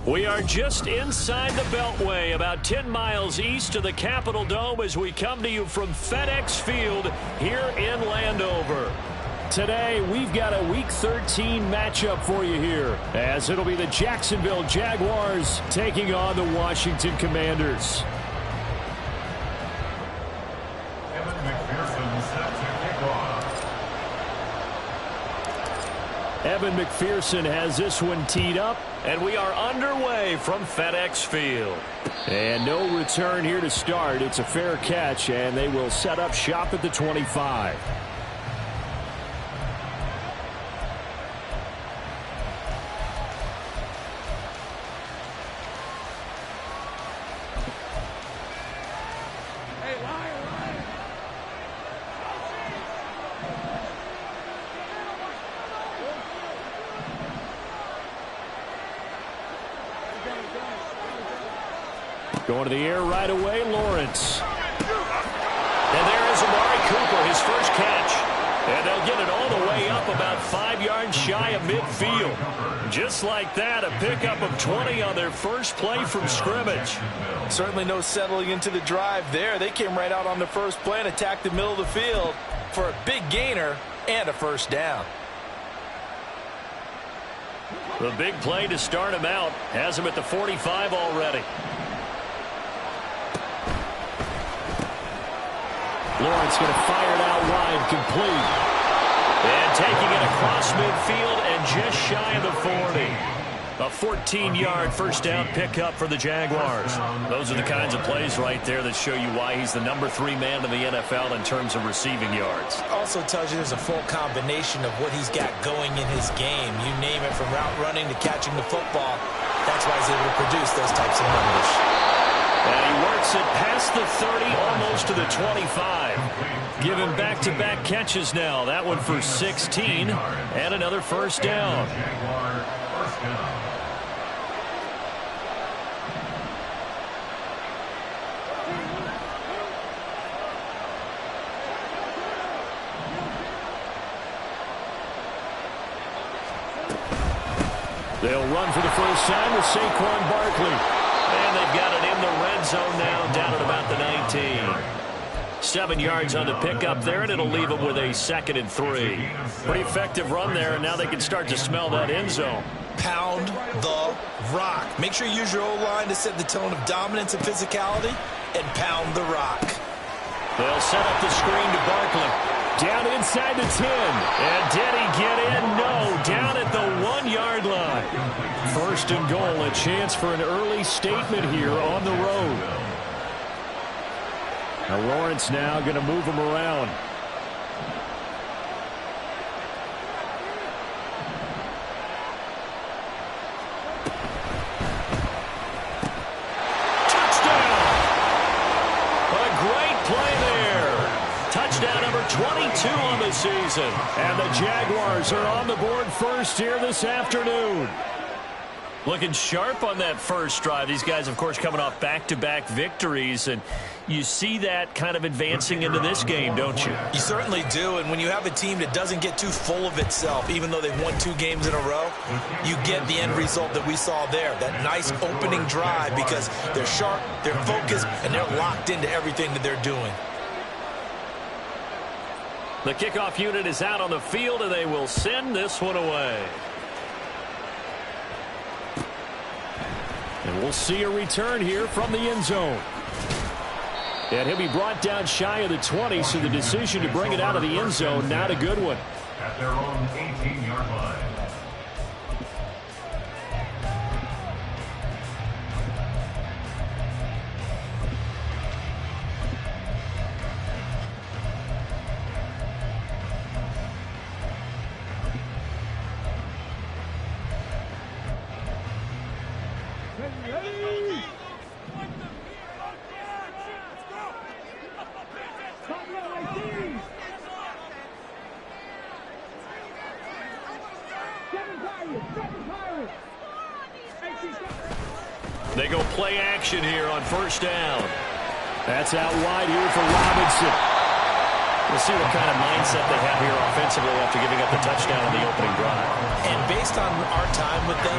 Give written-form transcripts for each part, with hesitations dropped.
We are just inside the Beltway, about 10 miles east of the Capitol Dome as we come to you from FedEx Field here in Landover. Today, we've got a Week 13 matchup for you here, as it'll be the Jacksonville Jaguars taking on the Washington Commanders. Evan McPherson has this one teed up, and we are underway from FedEx Field. And no return here to start. It's a fair catch, and they will set up shop at the 25. Going to the air right away, Lawrence. And there is Amari Cooper, his first catch. And they'll get it all the way up about 5 yards shy of midfield. Just like that, a pickup of 20 on their first play from scrimmage. Certainly no settling into the drive there. They came right out on the first play and attacked the middle of the field for a big gainer and a first down. The big play to start him out has him at the 45 already. Lawrence going to fire it out wide, complete. And taking it across midfield and just shy of the 40. A 14-yard first down pickup for the Jaguars. Those are the kinds of plays right there that show you why he's the number 3 man in the NFL in terms of receiving yards. Also tells you there's a full combination of what he's got going in his game. You name it, from route running to catching the football. That's why he's able to produce those types of numbers. And he works it past the 30, almost to the 25. Giving back-to-back catches now. That one for 16, and another first down. They'll run for the first time with Saquon Barkley. And they've got it in the red zone now, down at about the 19. 7 yards on the pickup there, and it'll leave them with a 2nd and 3. Pretty effective run there, and now they can start to smell that end zone. Pound the rock. Make sure you use your O-line to set the tone of dominance and physicality, and pound the rock. They'll set up the screen to Barkley. Down inside the 10. And did he get in? No. Down at the 1-yard line. First and goal, a chance for an early statement here on the road. Now Lawrence now going to move him around. Touchdown number 22 on the season. And the Jaguars are on the board first here this afternoon. Looking sharp on that first drive. These guys, of course, coming off back-to-back victories. And you see that kind of advancing into this game, don't you? You certainly do. And when you have a team that doesn't get too full of itself, even though they've won 2 games in a row, you get the end result that we saw there. That nice opening drive, because they're sharp, they're focused, and they're locked into everything that they're doing. The kickoff unit is out on the field, and they will send this one away. And we'll see a return here from the end zone. And he'll be brought down shy of the 20, so the decision to bring it out of the end zone, not a good one. At their own 18-yard line. They go play action here on first down. That's out wide here for Robinson. We'll see what kind of mindset they have here offensively after giving up the touchdown on the opening drive. And based on our time with them,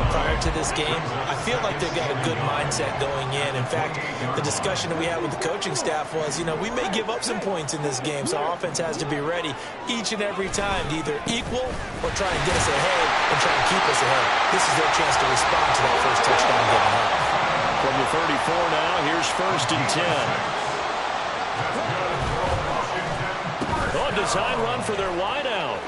prior to this game, I feel like they've got a good mindset going in. In fact, the discussion that we had with the coaching staff was, we may give up some points in this game, so our offense has to be ready each and every time to either equal or try and get us ahead and try and keep us ahead. This is their chance to respond to that first touchdown given up. From the 34 now, here's 1st and 10. Design run for their wideout.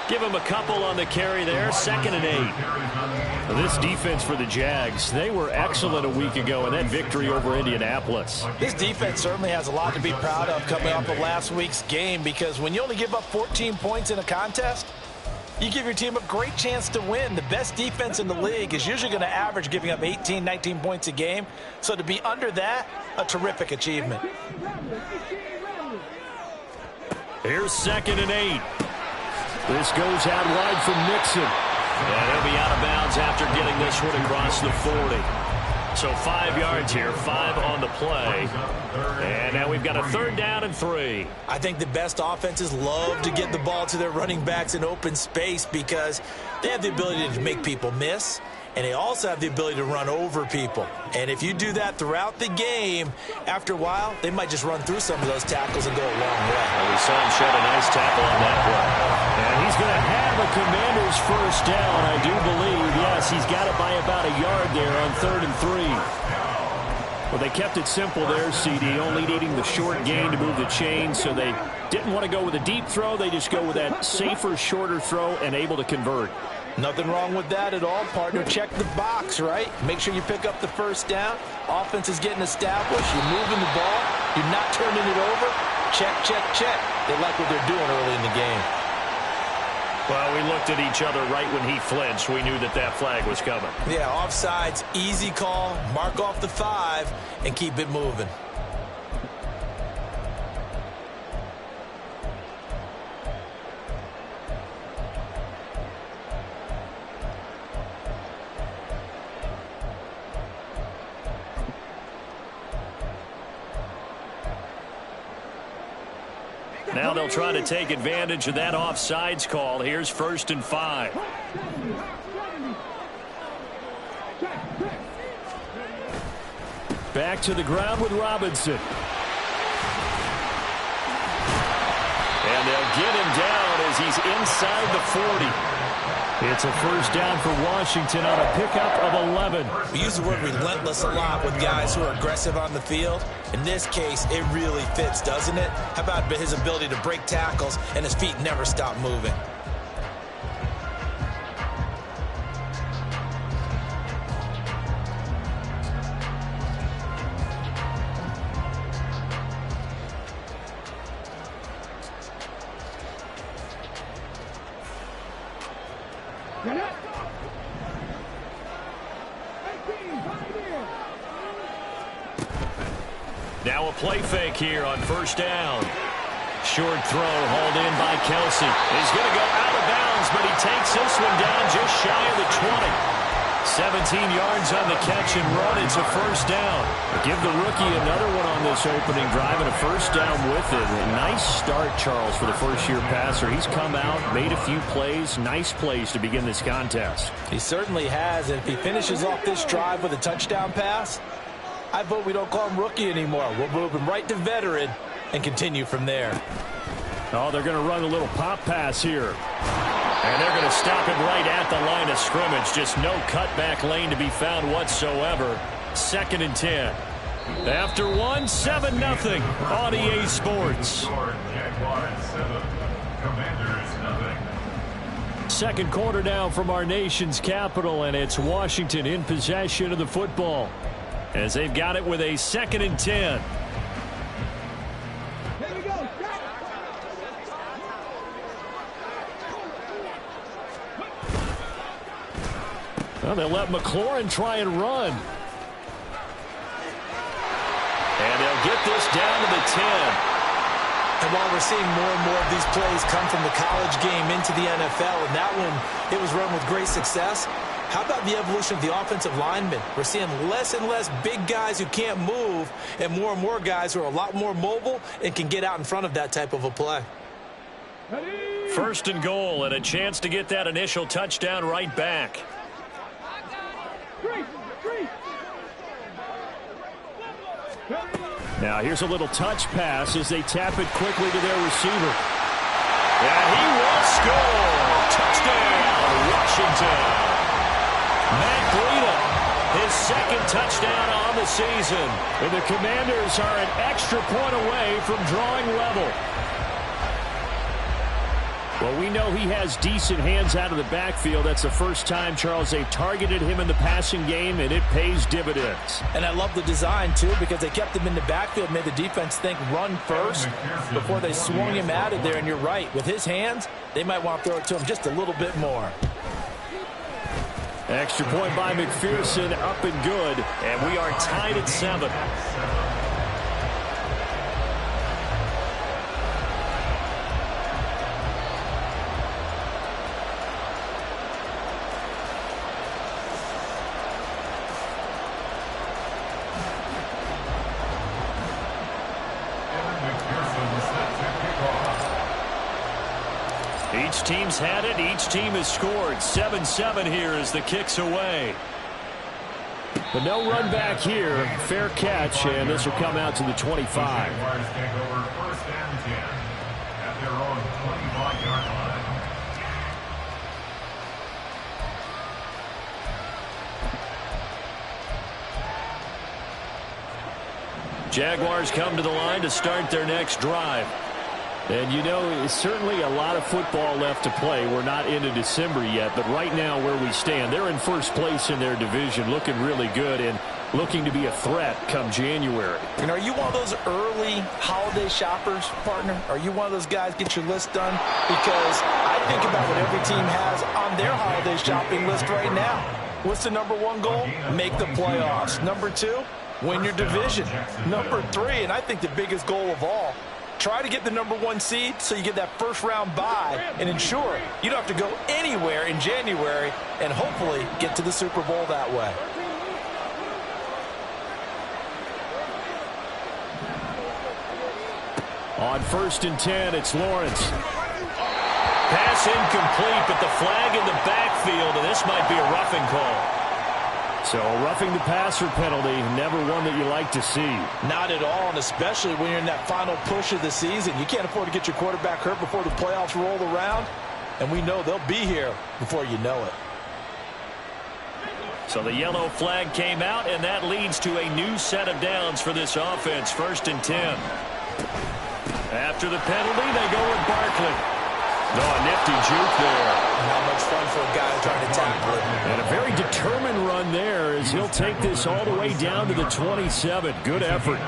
Give him a couple on the carry there. 2nd and 8. This defense for the Jags, they were excellent a week ago in that victory over Indianapolis. This defense certainly has a lot to be proud of coming off of last week's game, because when you only give up 14 points in a contest, you give your team a great chance to win. The best defense in the league is usually going to average giving up 18, 19 points a game. So to be under that, a terrific achievement. Here's 2nd and 8. This goes out wide from Nixon. And he'll be out of bounds after getting this one across the 40. So 5 yards here, 5 on the play. And now we've got a 3rd down and 3. I think the best offenses love to get the ball to their running backs in open space because they have the ability to make people miss, and they also have the ability to run over people. And if you do that throughout the game, after a while, they might just run through some of those tackles and go a long way. Well, we saw him shed a nice tackle on that play. And he's going to have a Commander's 1st down, I do believe. Yes, he's got it by about a yard there on 3rd and 3. Well, they kept it simple there, CD, only needing the short gain to move the chain, so they didn't want to go with a deep throw. They just go with that safer, shorter throw and able to convert. Nothing wrong with that at all, partner. Check the box, right? Make sure you pick up the 1st down. Offense is getting established. You're moving the ball. You're not turning it over. Check, check, check. They like what they're doing early in the game. Well, we looked at each other right when he flinched. We knew that that flag was coming. Yeah, offsides, easy call. Mark off the 5 and keep it moving. Now they'll try to take advantage of that offsides call. Here's 1st and 5. Back to the ground with Robinson. And they'll get him down as he's inside the 40. It's a 1st down for Washington on a pickup of 11. We use the word relentless a lot with guys who are aggressive on the field. In this case, it really fits, doesn't it? How about his ability to break tackles and his feet never stop moving? Now a play fake here on 1st down. Short throw hauled in by Kelsey. He's going to go out of bounds, but he takes this one down just shy of the 20. 17 yards on the catch and run. It's a 1st down. Give the rookie another one on this opening drive and a 1st down with it. A nice start, Charles, for the first-year passer. He's come out, made a few plays, nice plays to begin this contest. He certainly has, and if he finishes off this drive with a touchdown pass, I vote we don't call him rookie anymore. We'll move him right to veteran and continue from there. Oh, they're going to run a little pop pass here. And they're going to stop him right at the line of scrimmage. Just no cutback lane to be found whatsoever. 2nd and 10. After 1, 7-0 on EA Sports. Jaguars 7, Commanders 0. 2nd quarter now from our nation's capital, and it's Washington in possession of the football as they've got it with a 2nd and 10. Well, they'll let McLaurin try and run. And they'll get this down to the 10. And while we're seeing more and more of these plays come from the college game into the NFL, and that one, it was run with great success, How about the evolution of the offensive linemen? We're seeing less and less big guys who can't move and more guys who are a lot more mobile and can get out in front of that type of a play. First and goal, and a chance to get that initial touchdown right back. Now here's a little touch pass as they tap it quickly to their receiver. And he will score. Touchdown, Washington. Matt Breida, his second touchdown on the season. And the Commanders are an extra point away from drawing level. Well, we know he has decent hands out of the backfield. That's the first time, Charles, they've targeted him in the passing game, and it pays dividends. And I love the design, too, because they kept him in the backfield, made the defense think run first before they swung him out of there. And you're right, with his hands, they might want to throw it to him just a little bit more. Extra point by McPherson, up and good, and we are tied at 7. Each team's had it. Each team has scored. 7-7 here as the kick's away. But no run back here. Fair catch, and this will come out to the 25. Jaguars take over first and 10 at their own 25-yard line. Jaguars come to the line to start their next drive. And you know, it's certainly a lot of football left to play. We're not into December yet, but right now where we stand, they're in first place in their division, looking really good and looking to be a threat come January. And are you one of those early holiday shoppers, partner? Are you one of those guys get your list done? Because I think about what every team has on their holiday shopping list right now. What's the number one goal? Make the playoffs. Number 2, win your division. Number 3, and I think the biggest goal of all, try to get the number 1 seed so you get that first round bye and ensure you don't have to go anywhere in January and hopefully get to the Super Bowl that way. On first and 10, it's Lawrence. Pass incomplete, but the flag in the backfield, and this might be a roughing call. So a roughing the passer penalty, never one that you like to see. Not at all, and especially when you're in that final push of the season. You can't afford to get your quarterback hurt before the playoffs roll around, and we know they'll be here before you know it. So the yellow flag came out, and that leads to a new set of downs for this offense. First and 10. After the penalty, they go with Barkley. Oh, a nifty juke there. Not much fun for a guy trying to tackle it. And a very determined run there as he'll take this all the way down to the 27. Good effort.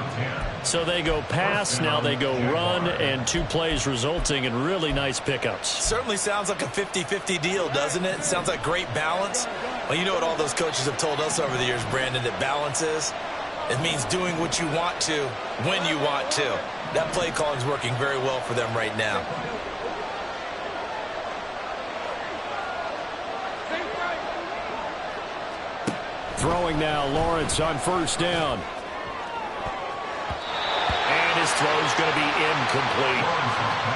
So they go pass, now they go run, and 2 plays resulting in really nice pickups. Certainly sounds like a 50-50 deal, doesn't it? Sounds like great balance. Well, you know what all those coaches have told us over the years, Brandon, that balance is? It means doing what you want to when you want to. That play calling is working very well for them right now. Throwing now, Lawrence on first down. And his throw's going to be incomplete.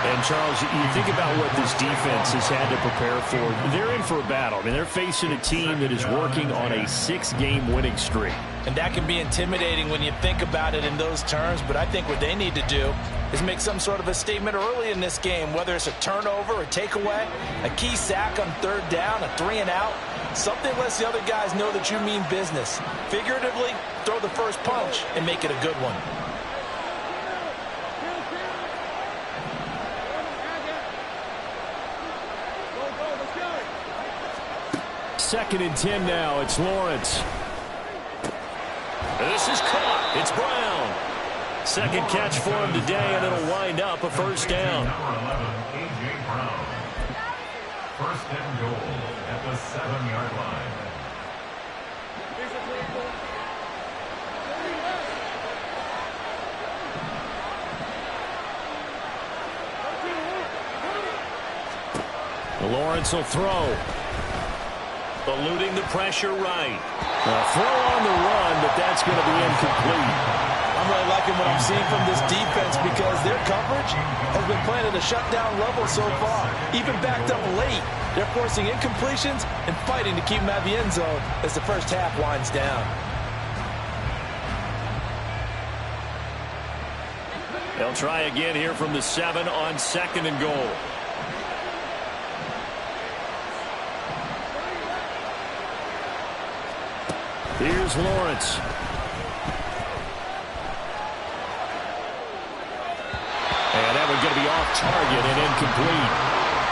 And, Charles, you think about what this defense has had to prepare for. They're in for a battle. I mean, they're facing a team that is working on a 6-game winning streak. And that can be intimidating when you think about it in those terms, but I think what they need to do is make some sort of a statement early in this game, whether it's a turnover, a takeaway, a key sack on third down, a 3-and-out. Something lets the other guys know that you mean business. Figuratively, throw the first punch and make it a good one. Second and 10 now. It's Lawrence. This is caught. It's Brown. Second catch for him today, and it'll wind up a first down. Number 11, A.J. Brown. First and goal at the 7-yard line. Lawrence will throw. Eluding the pressure right. A throw on the run, but that's going to be incomplete. I'm really liking what I'm seeing from this defense because their coverage has been playing at a shutdown level so far. Even backed up late, they're forcing incompletions and fighting to keep them at the end zone as the first half winds down. They'll try again here from the 7 on 2nd and goal. Here's Lawrence. And that one's going to be off target and incomplete.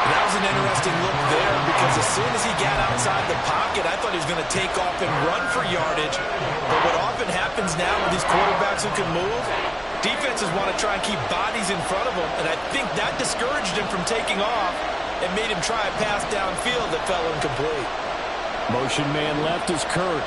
That was an interesting look there because as soon as he got outside the pocket, I thought he was going to take off and run for yardage. But what often happens now with these quarterbacks who can move, defenses want to try and keep bodies in front of them, and I think that discouraged him from taking off and made him try a pass downfield that fell incomplete. Motion man left is Kirk.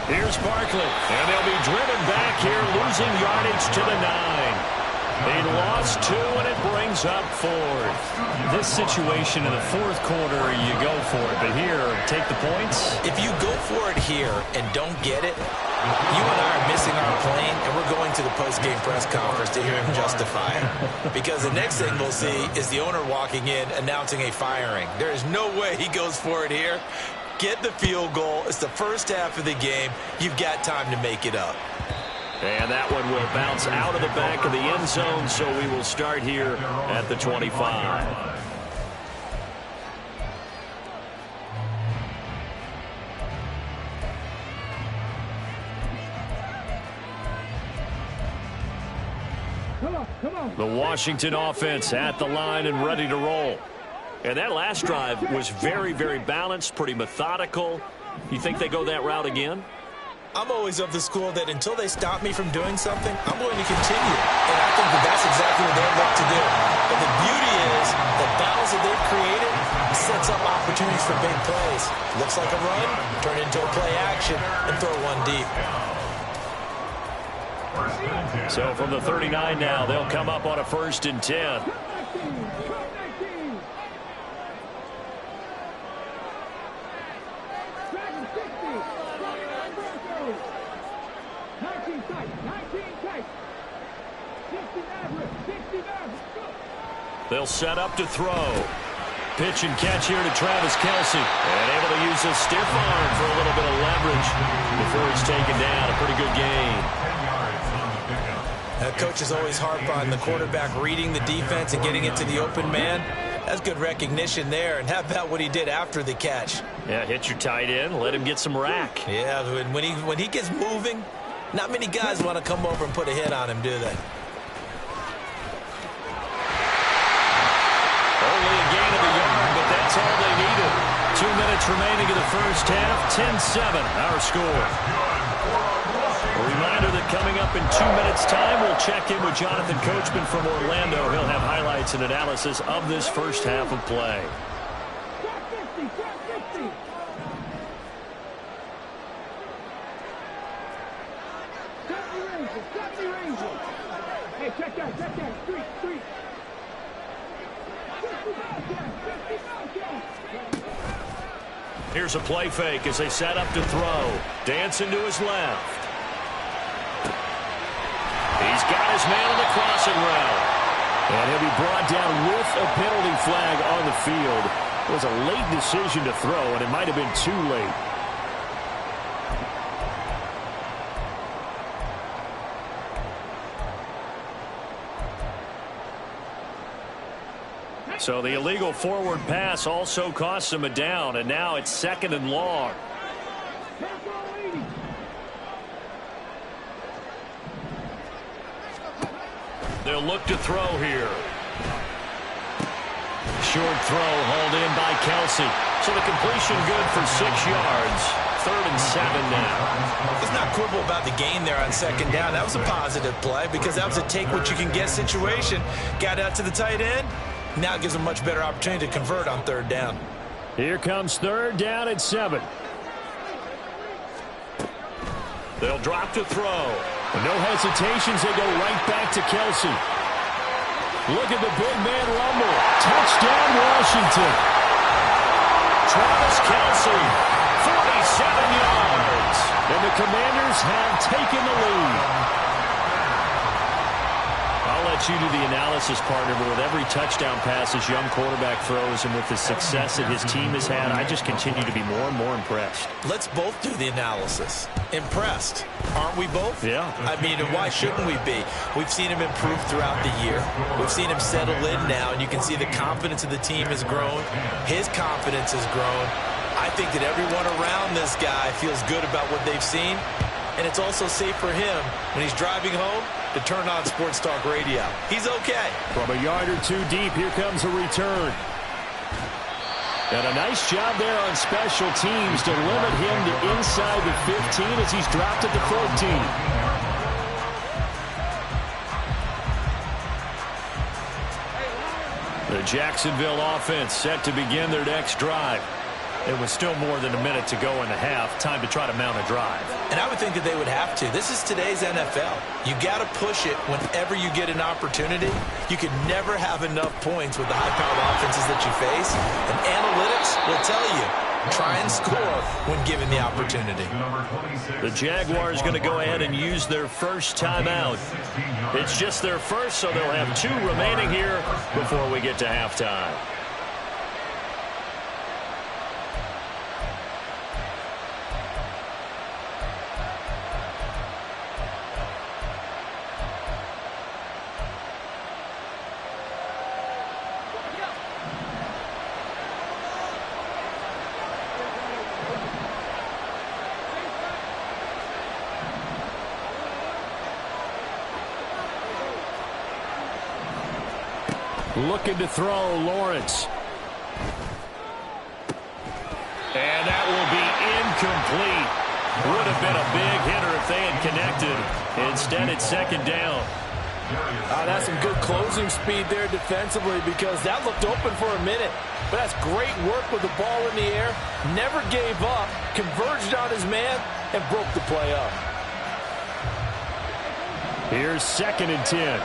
Here's Barkley, and they'll be driven back here, losing yardage to the 9. They lost 2, and it brings up 4th. This situation in the 4th quarter, you go for it, but here, take the points. If you go for it here and don't get it, you and I are missing our plane, and we're going to the post-game press conference to hear him justify it. Because the next thing we'll see is the owner walking in announcing a firing. There is no way he goes for it here. Get the field goal. It's the first half of the game. You've got time to make it up. And that one will bounce out of the back of the end zone, so we will start here at the 25. The Washington offense at the line and ready to roll. And that last drive was very, very balanced, pretty methodical. You think they go that route again? I'm always of the school that until they stop me from doing something, I'm going to continue. And I think that that's exactly what they'd look to do. But the beauty is the battles that they've created sets up opportunities for big plays. Looks like a run, turn into a play action, and throw one deep. So from the 39 now, they'll come up on a 1st and 10. They'll set up to throw. Pitch and catch here to Travis Kelce. And able to use a stiff arm for a little bit of leverage before he's taken down. A pretty good game. Coaches always harp on the quarterback reading the defense and getting it to the open man. That's good recognition there. And how about what he did after the catch? Yeah, hit your tight end. Let him get some rack. Yeah, when he gets moving, not many guys want to come over and put a hit on him, do they? Only a gain of a yard, but that's all they needed. 2 minutes remaining in the first half. 10-7, our score. A reminder that coming up in 2 minutes' time, we'll check in with Jonathan Coachman from Orlando. He'll have highlights and analysis of this first half of play. Hey, check that, street. Here's a play fake as they set up to throw. Dancing to his left. He's got his man on the crossing route. And he'll be brought down with a penalty flag on the field. It was a late decision to throw, and it might have been too late. So the illegal forward pass also costs him a down, and now it's 2nd and long. They'll look to throw here. Short throw hauled in by Kelce. So the completion good for 6 yards. 3rd and 7 now. Let's not quibble about the gain there on 2nd down. That was a positive play because that was a take-what-you-can-get situation. Got out to the tight end, Now it gives them a much better opportunity to convert on third down. Here comes third down at 7. They'll drop to throw. No hesitations. They go right back to Kelsey. Look at the big man rumble. Touchdown, Washington. Travis Kelsey, 47 yards. And the Commanders have taken the lead. I'll let you do the analysis, partner, but with every touchdown pass this young quarterback throws and with the success that his team has had, I just continue to be more and more impressed. Let's both do the analysis. Impressed. Aren't we both? Yeah. I mean, and why shouldn't we be? We've seen him improve throughout the year. We've seen him settle in now, and you can see the confidence of the team has grown. His confidence has grown. I think that everyone around this guy feels good about what they've seen, and it's also safe for him when he's driving home to turn on Sports Talk Radio. He's okay. From a yard or two deep, here comes a return. And a nice job there on special teams to limit him to inside the 15 as he's dropped at the 14. The Jacksonville offense set to begin their next drive. It was still more than a minute to go in the half. Time to try to mount a drive. And I would think that they would have to. This is today's NFL. You got to push it whenever you get an opportunity. You can never have enough points with the high-powered offenses that you face. And analytics will tell you, try and score when given the opportunity. The Jaguars going to go ahead and use their first timeout. It's just their first, so they'll have 2 remaining here before we get to halftime. Looking to throw, Lawrence. And that will be incomplete. Would have been a big hitter if they had connected. Instead, it's second down. That's some good closing speed there defensively because that looked open for a minute. But that's great work with the ball in the air. Never gave up, converged on his man, and broke the play up. Here's 2nd and 10.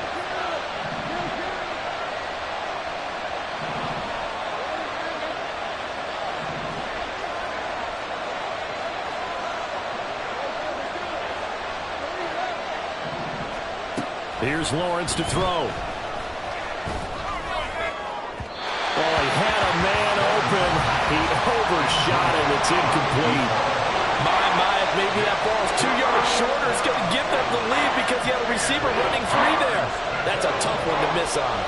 Here's Lawrence to throw. Oh, he had a man open. He overshot it. It's incomplete. My, if maybe that ball is 2 yards shorter, it's going to give them the lead because he had a receiver running free there. That's a tough one to miss on.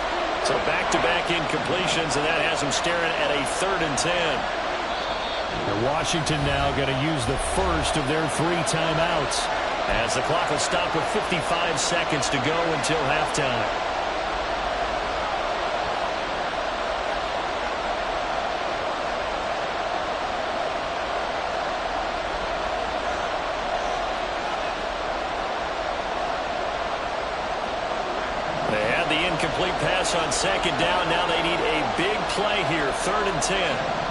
So back-to-back incompletions, and that has them staring at a 3rd and 10. And Washington now going to use the first of their 3 timeouts, as the clock will stop with 55 seconds to go until halftime. They had the incomplete pass on 2nd down. Now they need a big play here, 3rd and 10.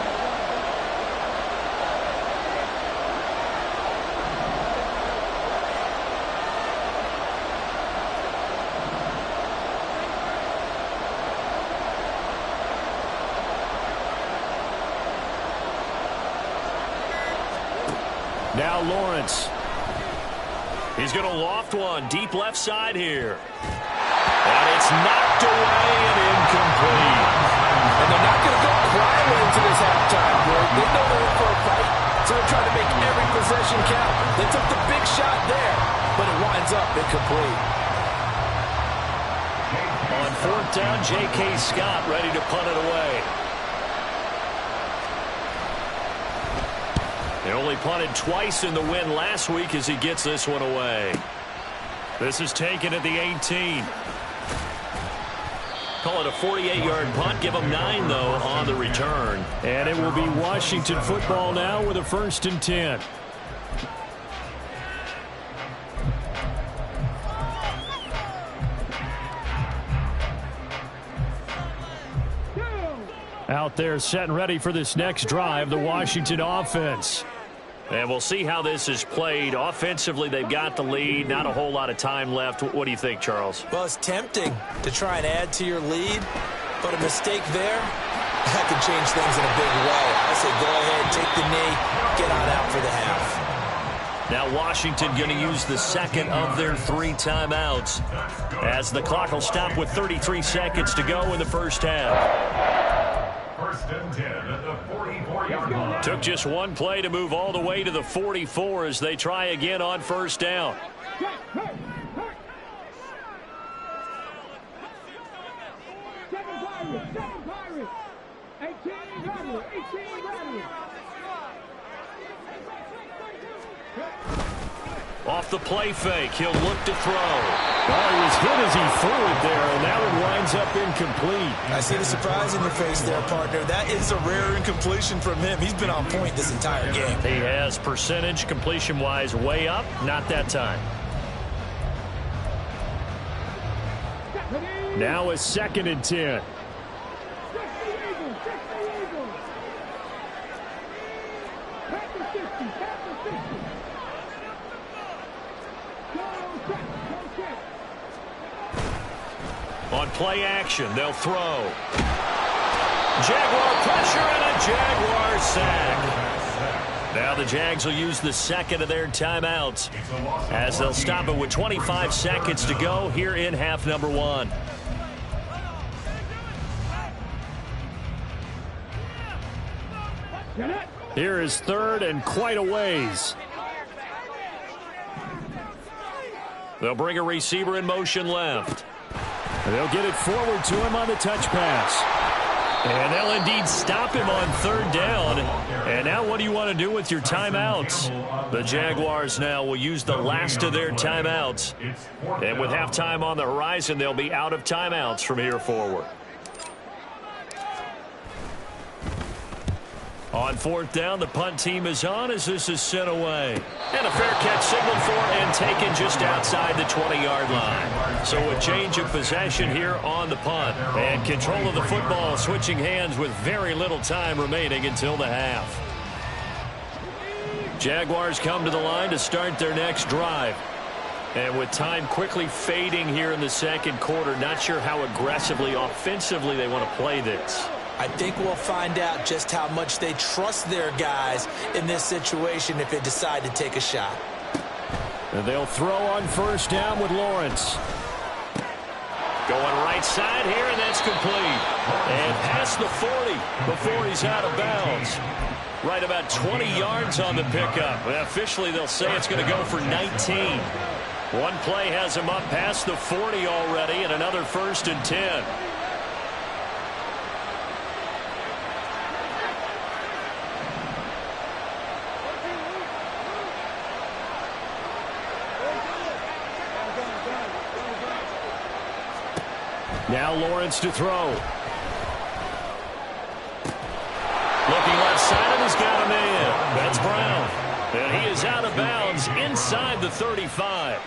Now Lawrence. He's going to loft one deep left side here. And it's knocked away and incomplete. And they're not going to go quietly into this halftime, Greg. They know they're in for a fight, so they're trying to make every possession count. They took the big shot there, but it winds up incomplete. On 4th down, J.K. Scott ready to punt it away. They only punted twice in the win last week as he gets this one away. This is taken at the 18. Call it a 48-yard punt. Give them 9, though, on the return. And it will be Washington football now with a 1st and 10. Out there set and ready for this next drive, the Washington offense. And we'll see how this is played. Offensively, they've got the lead. Not a whole lot of time left. What do you think, Charles? Well, it's tempting to try and add to your lead, but a mistake there, that can change things in a big way. I say go ahead, take the knee, get on out for the half. Now Washington going to use the second of their 3 timeouts as the clock will stop with 33 seconds to go in the first half. First and 10 at the 44-yard line. Took just one play to move all the way to the 44 as they try again on first down. Off the play fake, he'll look to throw. Oh, he was hit as he threw it there, and that one winds up incomplete. I see the surprise in your face there, partner. That is a rare incompletion from him. He's been on point this entire game. He has percentage completion-wise way up, not that time. Now is 2nd and 10. On play action, they'll throw. Jaguar pressure and a Jaguar sack. Now the Jags will use the second of their timeouts as they'll stop it with 25 seconds to go here in half number 1. Here is 3rd and quite a ways. They'll bring a receiver in motion left. They'll get it forward to him on the touch pass. And they'll indeed stop him on 3rd down. And now what do you want to do with your timeouts? The Jaguars now will use the last of their timeouts. And with halftime on the horizon, they'll be out of timeouts from here forward. On 4th down, the punt team is on as this is sent away. And a fair catch signaled for and taken just outside the 20-yard line. So a change of possession here on the punt. And control of the football switching hands with very little time remaining until the half. Jaguars come to the line to start their next drive. And with time quickly fading here in the second quarter, not sure how aggressively, offensively they want to play this. I think we'll find out just how much they trust their guys in this situation if they decide to take a shot. And they'll throw on first down with Lawrence. Going right side here, and that's complete. And past the 40 before he's out of bounds. Right about 20 yards on the pickup. Well, officially, they'll say it's going to go for 19. One play has him up past the 40 already, and another 1st and 10. Now Lawrence to throw. Looking left side, and he's got a man. That's Brown. And he is out of bounds inside the 35.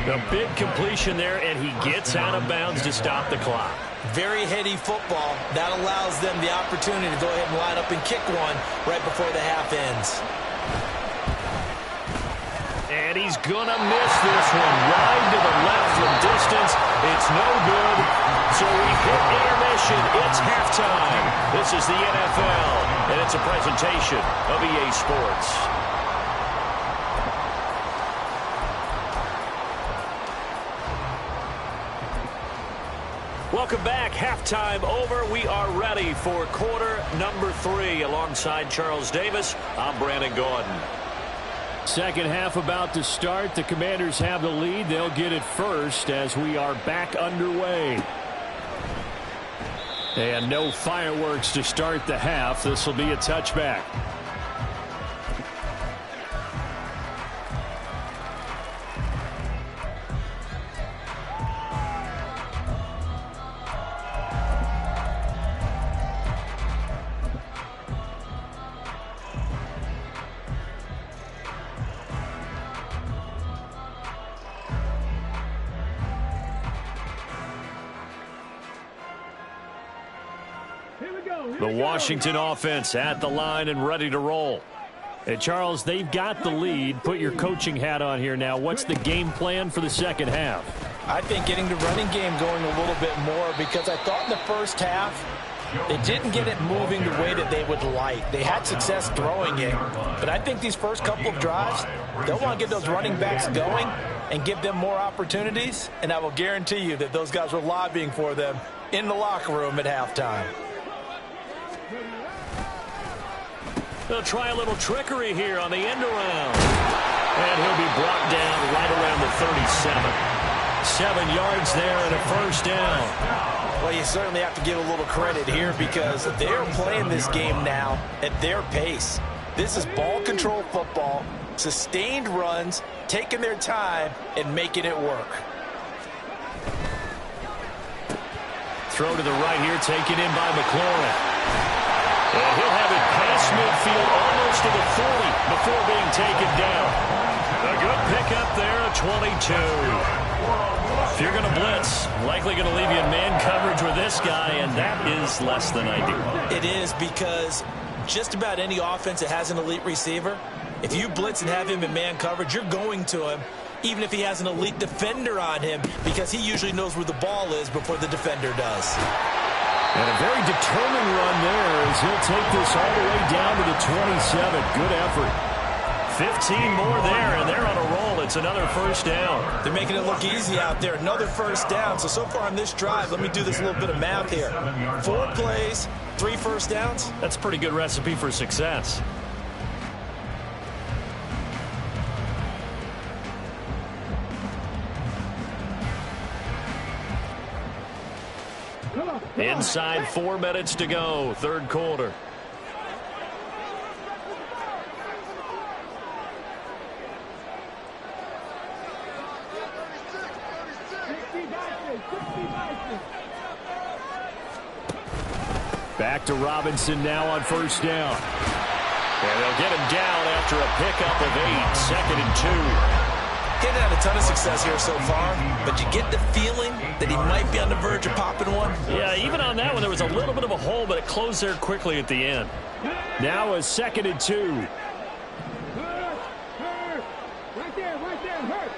A big completion there, and he gets out of bounds to stop the clock. Very heady football. That allows them the opportunity to go ahead and line up and kick one right before the half ends. And he's going to miss this one. Wide to the left from distance. It's no good. So we hit intermission. It's halftime. This is the NFL, and it's a presentation of EA Sports. Welcome back. Halftime over. We are ready for quarter number 3. Alongside Charles Davis, I'm Brandon Gordon. Second half about to start. The Commanders have the lead. They'll get it first as we are back underway. And no fireworks to start the half. This will be a touchback. Here we go. The Washington offense at the line and ready to roll. And Charles, they've got the lead. Put your coaching hat on here now. What's the game plan for the second half? I think getting the running game going a little bit more, because I thought in the first half they didn't get it moving the way that they would like. They had success throwing it, but I think these first couple of drives, they'll want to get those running backs going and give them more opportunities, and I will guarantee you that those guys were lobbying for them in the locker room at halftime. They'll try a little trickery here on the end around. And he'll be brought down right around the 37. 7 yards there and a first down. Well, you certainly have to give a little credit here, because they're playing this game now at their pace. This is ball control football, sustained runs, taking their time and making it work. Throw to the right here, taken in by McLaurin. And he'll have it past midfield, almost to the 40 before being taken down. A good pickup there, a 22. If you're going to blitz, likely going to leave you in man coverage with this guy, and that is less than ideal. It is, because just about any offense that has an elite receiver, if you blitz and have him in man coverage, you're going to him, even if he has an elite defender on him, because he usually knows where the ball is before the defender does. And a very determined run there as he'll take this all the way down to the 27. Good effort. 15 more there, and they're on a roll. It's another first down. They're making it look easy out there. Another first down. So far on this drive, let me do this little bit of math here. 4 plays, 3 first downs. That's a pretty good recipe for success. Inside 4 minutes to go, third quarter. Back to Robinson now on first down. And they'll get him down after a pickup of 8, second and 2. He's had a ton of success here so far, but you get the feeling that he might be on the verge of popping one. Yeah, even on that one, there was a little bit of a hole, but it closed there quickly at the end. Now a second and 2. Right there, hurt.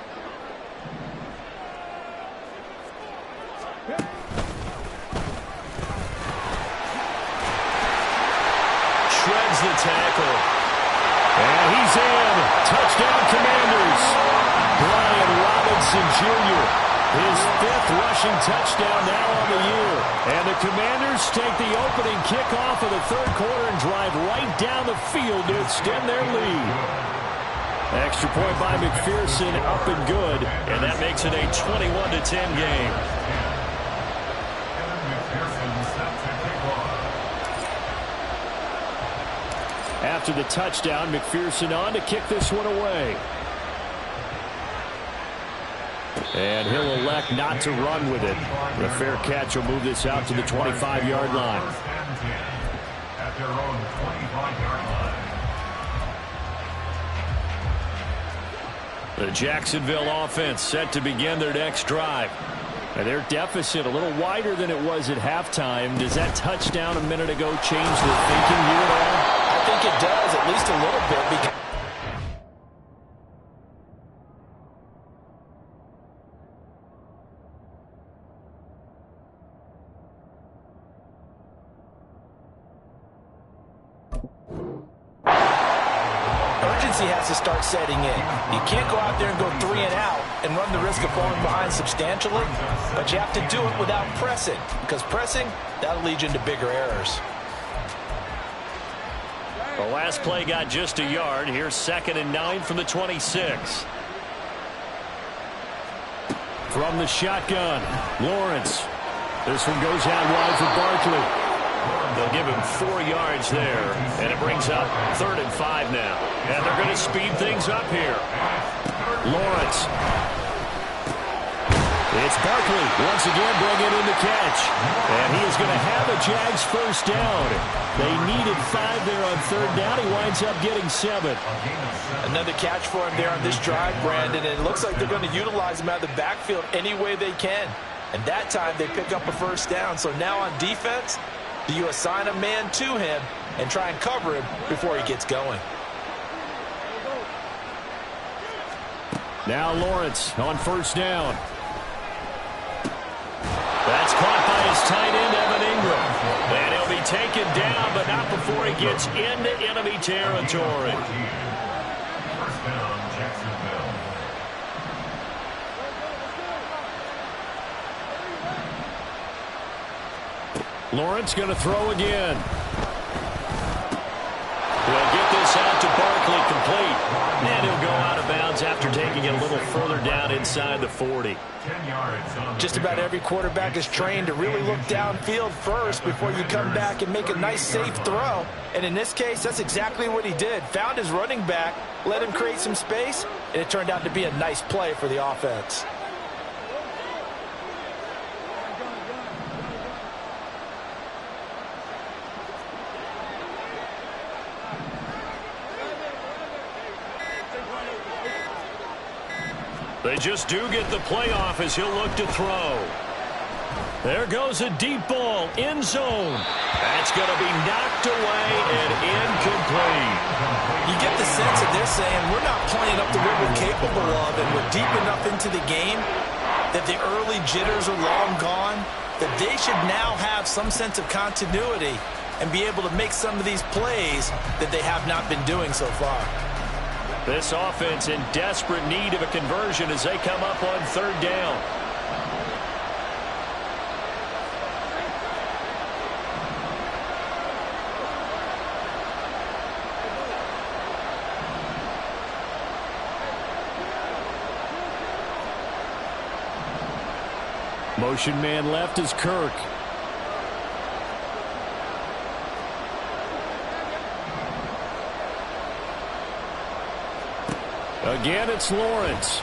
Shreds the tackle. And he's in. Touchdown, Commanders. Brian Robinson Jr., his 5th rushing touchdown now on the year. And the Commanders take the opening kickoff of the third quarter and drive right down the field to extend their lead. Extra point by McPherson, up and good. And that makes it a 21-10 game. After the touchdown, McPherson on to kick this one away. And he'll elect not to run with it. The fair catch will move this out to the 25-yard line. At their own 25-yard line. The Jacksonville offense set to begin their next drive. And their deficit a little wider than it was at halftime. Does that touchdown a minute ago change the thinking here at all? I think it does, at least a little bit, because urgency has to start setting in. You can't go out there and go 3 and out and run the risk of falling behind substantially, but you have to do it without pressing, because pressing, that'll lead you into bigger errors. The last play got just a yard. Here's 2nd and 9 from the 26. From the shotgun, Lawrence. This one goes out wide for Barkley. They'll give him 4 yards there, and it brings up 3rd and 5 now. And they're going to speed things up here. Lawrence. It's Barkley once again bringing in the catch. And he is going to have a Jags first down. They needed 5 there on 3rd down. He winds up getting 7. Another catch for him there on this drive, Brandon. And it looks like they're going to utilize him out of the backfield any way they can. And that time they pick up a first down. So now on defense, Do you assign a man to him and try and cover him before he gets going? Now Lawrence on first down. That's caught by his tight end, Evan Ingram. And he'll be taken down, but not before he gets into enemy territory. First down, Jacksonville. Lawrence going to throw again. He'll get this out to Barkley, complete. And he'll go out of bounds after taking it a little further down inside the 40. 10 yards on Just about every quarterback is trained to really look downfield first before you come back and make a nice, safe throw. And in this case, that's exactly what he did. Found his running back, let him create some space, and it turned out to be a nice play for the offense. They just do get the playoff as he'll look to throw. There goes a deep ball, end zone. That's going to be knocked away and incomplete. You get the sense that they're saying we're not playing up to what we're capable of, and we're deep enough into the game that the early jitters are long gone, that they should now have some sense of continuity and be able to make some of these plays that they have not been doing so far. This offense in desperate need of a conversion as they come up on third down. Motion man left is Kirk. Again, it's Lawrence.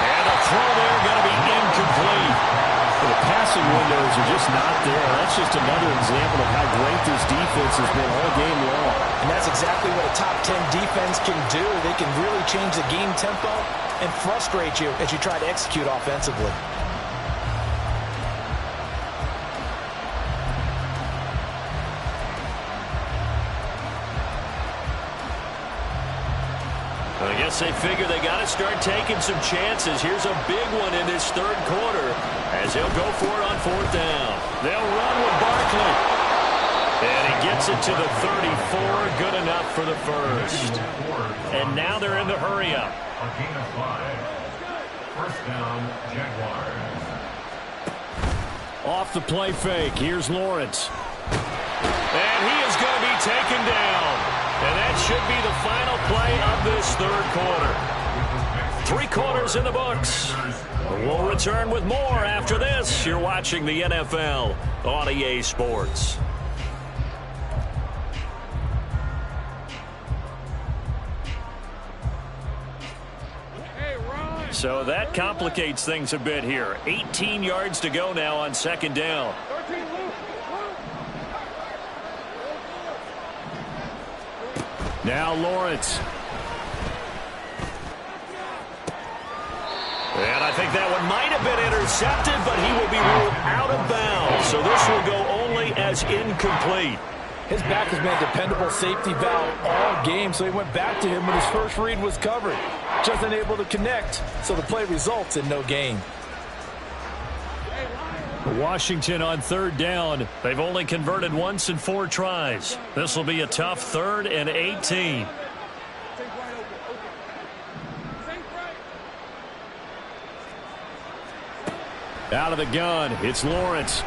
And a throw there going to be incomplete. The passing windows are just not there. That's just another example of how great this defense has been all game long. And that's exactly what a top 10 defense can do. They can really change the game tempo and frustrate you as you try to execute offensively. I guess they figure they got to start taking some chances. Here's a big one in this third quarter as he'll go for it on fourth down. They'll run with Barkley. And he gets it to the 34. Good enough for the first. And now they're in the hurry-up. A gain of 5. First down, Jaguars. Off the play fake. Here's Lawrence. And he is going to be taken down. And that should be the final play of this third quarter. 3 quarters in the books. We'll return with more after this. You're watching the NFL on EA Sports. So that complicates things a bit here. 18 yards to go now on second down. Now Lawrence. And I think that one might have been intercepted, but he will be ruled out of bounds. So this will go only as incomplete. His back has been a dependable safety valve all game, so he went back to him when his first read was covered. Just unable to connect, so the play results in no gain. Washington on third down. They've only converted once in 4 tries. This will be a tough 3rd and 18. Out of the gun, it's Lawrence.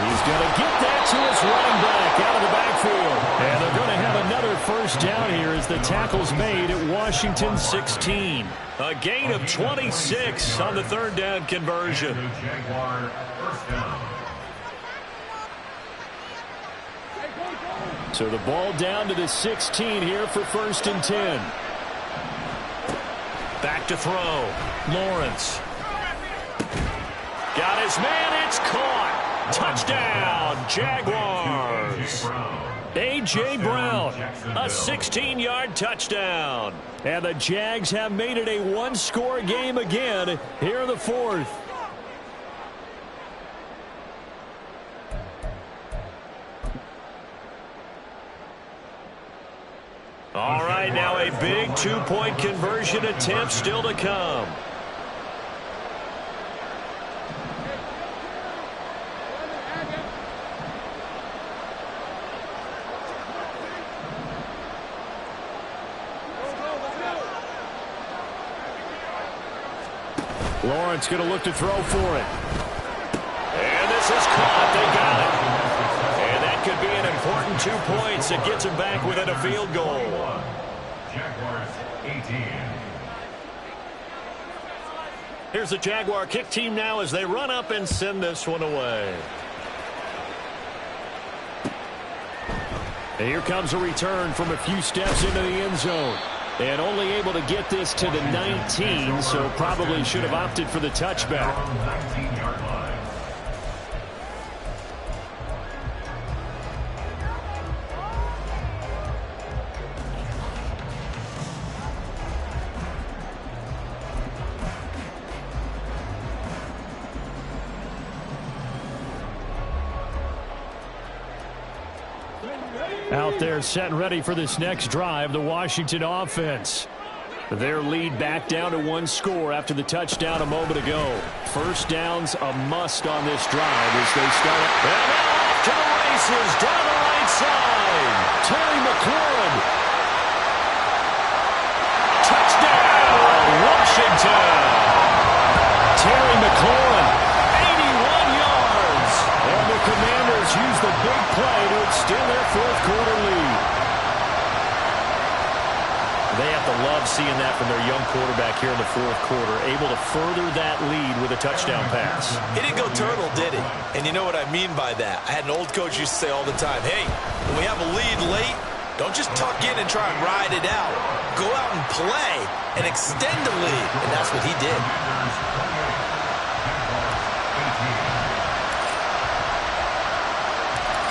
He's going to get that to his running back out of the backfield. And they're going to have another first down here as the tackle's made at Washington 16. A gain of 26 on the third down conversion. Jaguar, first down. So the ball down to the 16 here for 1st and 10. Back to throw. Lawrence. Got his man. It's caught. Touchdown, Jaguars. A.J. Brown, a 16-yard touchdown. And the Jags have made it a one-score game again here in the 4th. All right, now a big two-point conversion attempt still to come. Lawrence going to look to throw for it. And this is caught. They got it. And that could be an important 2 points that gets him back within a field goal. Jaguars 18. Here's the Jaguar kick team now as they run up and send this one away. And here comes a return from a few steps into the end zone. And only able to get this to the 19, so probably should have opted for the touchback. 19-yard line. Out there set and ready for this next drive, the Washington offense. Their lead back down to 1 score after the touchdown a moment ago. First down's a must on this drive as they start. And now off to the races down the right side. Terry McLaurin. Touchdown, Washington. Terry McLaurin, 81 yards. And the Commanders use the big play to extend their fourth-quarter lead. They have to love seeing that from their young quarterback here in the fourth quarter, able to further that lead with a touchdown pass. He didn't go turtle, did he? And you know what I mean by that. I had an old coach used to say all the time, hey, when we have a lead late, don't just tuck in and try and ride it out. Go out and play and extend the lead. And that's what he did.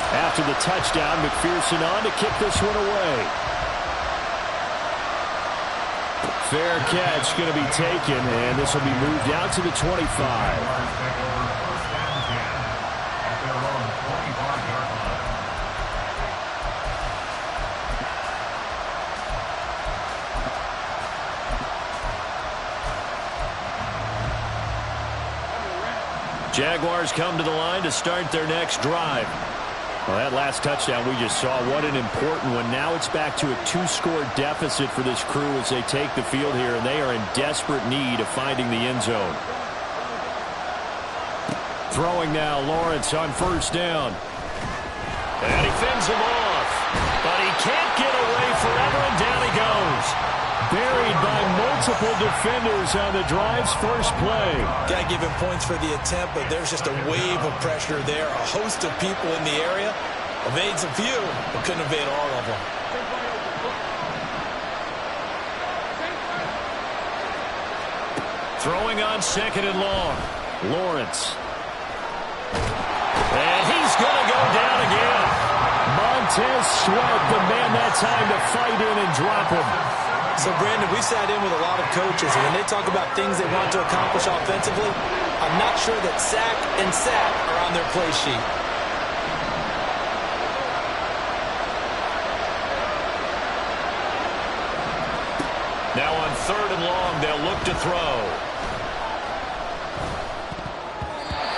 After the touchdown, McPherson on to kick this one away. Fair catch going to be taken, and this will be moved out to the 25. Jaguars come to the line to start their next drive. Well, that last touchdown we just saw, what an important one. Now it's back to a 2-score deficit for this crew as they take the field here, and they are in desperate need of finding the end zone. Throwing now, Lawrence on first down. And he fends him off, but he can't get away forever, and down he goes. Buried by multiple defenders on the drive's first play. Got to give him points for the attempt, but there's just a wave of pressure there. A host of people in the area. Evades a few, but couldn't evade all of them. Throwing on second and long. Lawrence. And he's going to go down again. Montez Sweat, the man that time to fight in and drop him. So, Brandon, we sat in with a lot of coaches, and when they talk about things they want to accomplish offensively, I'm not sure that sack and sack are on their play sheet. Now on third and long, they'll look to throw.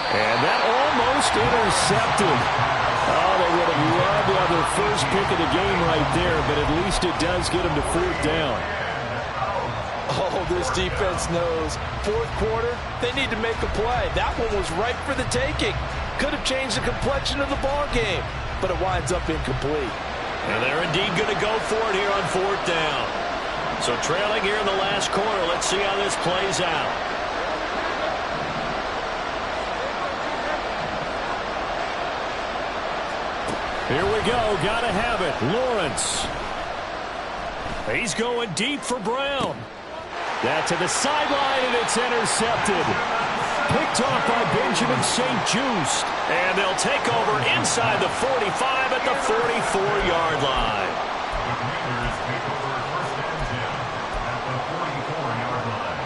And that almost intercepted. Oh, they would have loved to have their first pick of the game right there, but at least it does get them to fourth down. Oh, this defense knows. Fourth quarter, they need to make a play. That one was ripe for the taking. Could have changed the complexion of the ball game, but it winds up incomplete. And they're indeed going to go for it here on fourth down. So trailing here in the last quarter, let's see how this plays out. Here we go, gotta have it. Lawrence. He's going deep for Brown. That to the sideline, and it's intercepted. Picked off by Benjamin St-Juste. And they'll take over inside the 45 at the 44-yard line. The Commanders take over first and 10 at the 44-yard line.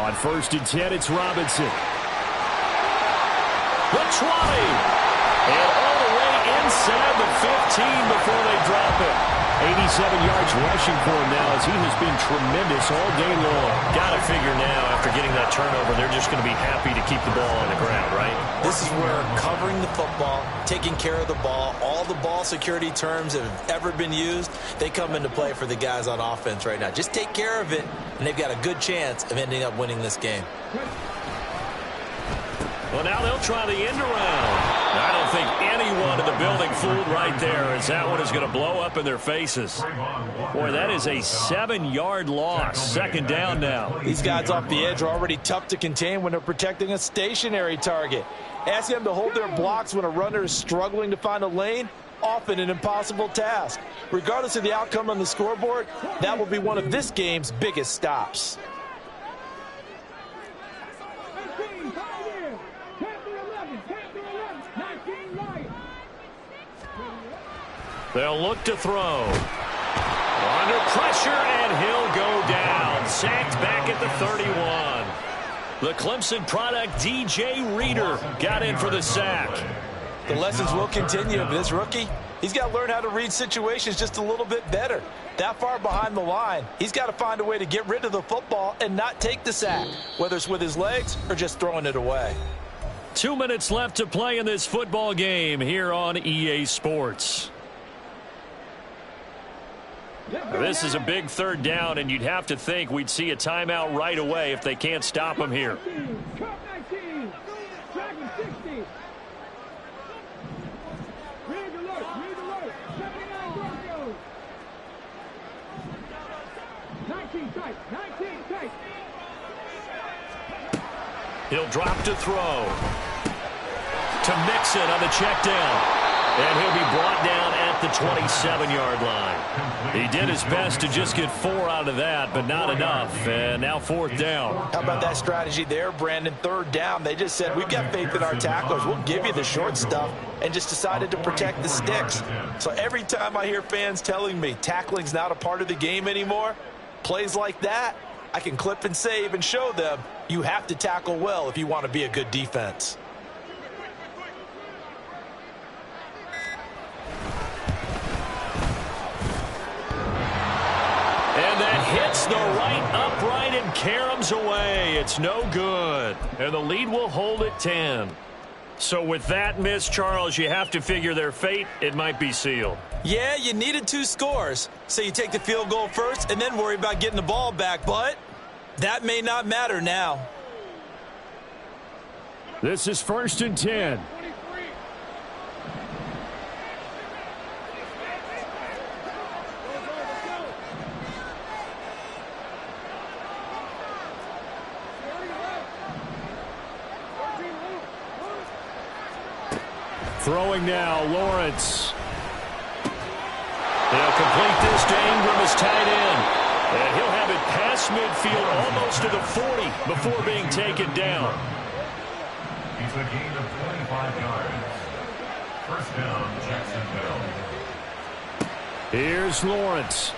On 1st and 10, it's Robinson. The 20. And all the way inside the 15 before they drop it. 87 yards rushing for him now as he has been tremendous all day long. Got to figure now, after getting that turnover, they're just going to be happy to keep the ball on the ground, right? This is where covering the football, taking care of the ball, all the ball security terms that have ever been used, they come into play for the guys on offense right now. Just take care of it, and they've got a good chance of ending up winning this game. Well, now they'll try the end around. I don't think anyone in the building fooled right there, as that one is going to blow up in their faces. Boy, that is a 7-yard loss. 2nd down now. These guys off the edge are already tough to contain when they're protecting a stationary target. Asking them to hold their blocks when a runner is struggling to find a lane, often an impossible task. Regardless of the outcome on the scoreboard, that will be one of this game's biggest stops. They'll look to throw. Under pressure, and he'll go down. Sacked back at the 31. The Clemson product, D.J. Reader, got in for the sack. The lessons will continue, but this rookie, he's got to learn how to read situations just a little bit better. That far behind the line, he's got to find a way to get rid of the football and not take the sack, whether it's with his legs or just throwing it away. 2 minutes left to play in this football game here on EA Sports. This is a big 3rd down, and you'd have to think we'd see a timeout right away if they can't stop him here. He'll drop to throw. To Mixon on the check down. And he'll be brought down at the 27-yard line. He did his best to just get 4 out of that, but not enough. And now 4th down. How about that strategy there, Brandon? 3rd down. They just said, we've got faith in our tacklers. We'll give you the short stuff, and just decided to protect the sticks. So every time I hear fans telling me tackling's not a part of the game anymore, plays like that, I can clip and save and show them you have to tackle well if you want to be a good defense. And that hits the right upright and caroms away. It's no good. And the lead will hold at 10. So with that miss, Charles, you have to figure their fate, it might be sealed. Yeah, you needed 2 scores. So you take the field goal first and then worry about getting the ball back. But that may not matter now. This is 1st and 10. Throwing now, Lawrence. They'll complete this to Ingram as tight end. And he'll have it past midfield almost to the 40 before being taken down. It's a gain of 25 yards. 1st down, Jacksonville. Here's Lawrence.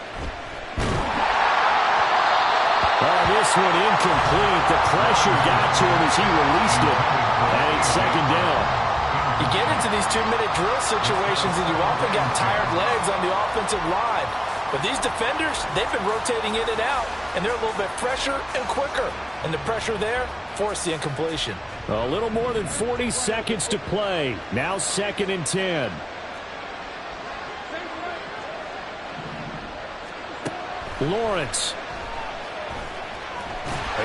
This one incomplete. The pressure got to him as he released it. And it's 2nd down. You get into these 2-minute drill situations and you often got tired legs on the offensive line. But these defenders, they've been rotating in and out, and they're a little bit fresher and quicker. And the pressure there forced the incompletion. A little more than 40 seconds to play. Now 2nd and 10. Lawrence.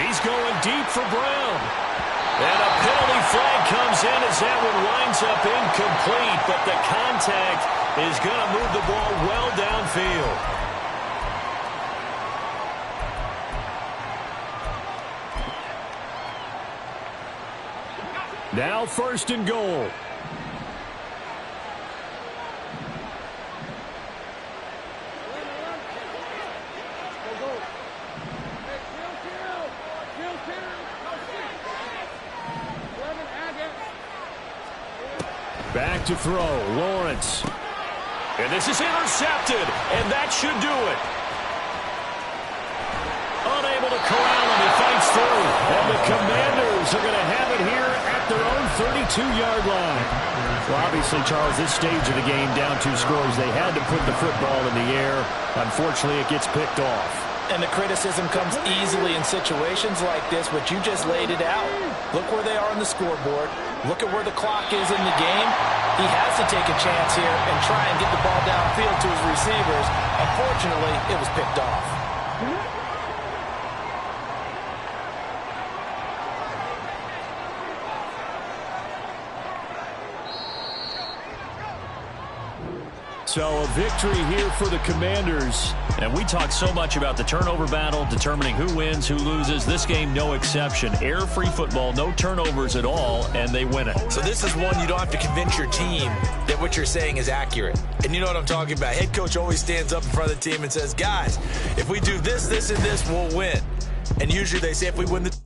He's going deep for Brown. And a penalty flag comes in as that one winds up incomplete, but the contact is going to move the ball well downfield. Now 1st and goal. Back to throw, Lawrence. And this is intercepted, and that should do it. Unable to corral him. He fights through. And the Commanders are going to have it here at their own 32-yard line. Well, obviously, Charles, this stage of the game, down 2 scores, they had to put the football in the air. Unfortunately, it gets picked off. And the criticism comes easily in situations like this, but you just laid it out. Look where they are on the scoreboard. Look at where the clock is in the game. He has to take a chance here and try and get the ball downfield to his receivers. Unfortunately, it was picked off. So a victory here for the Commanders. And we talk so much about the turnover battle, determining who wins, who loses. This game, no exception. Air-free football, no turnovers at all, and they win it. So this is one you don't have to convince your team that what you're saying is accurate. And you know what I'm talking about. Head coach always stands up in front of the team and says, guys, if we do this, this, and this, we'll win. And usually they say if we win the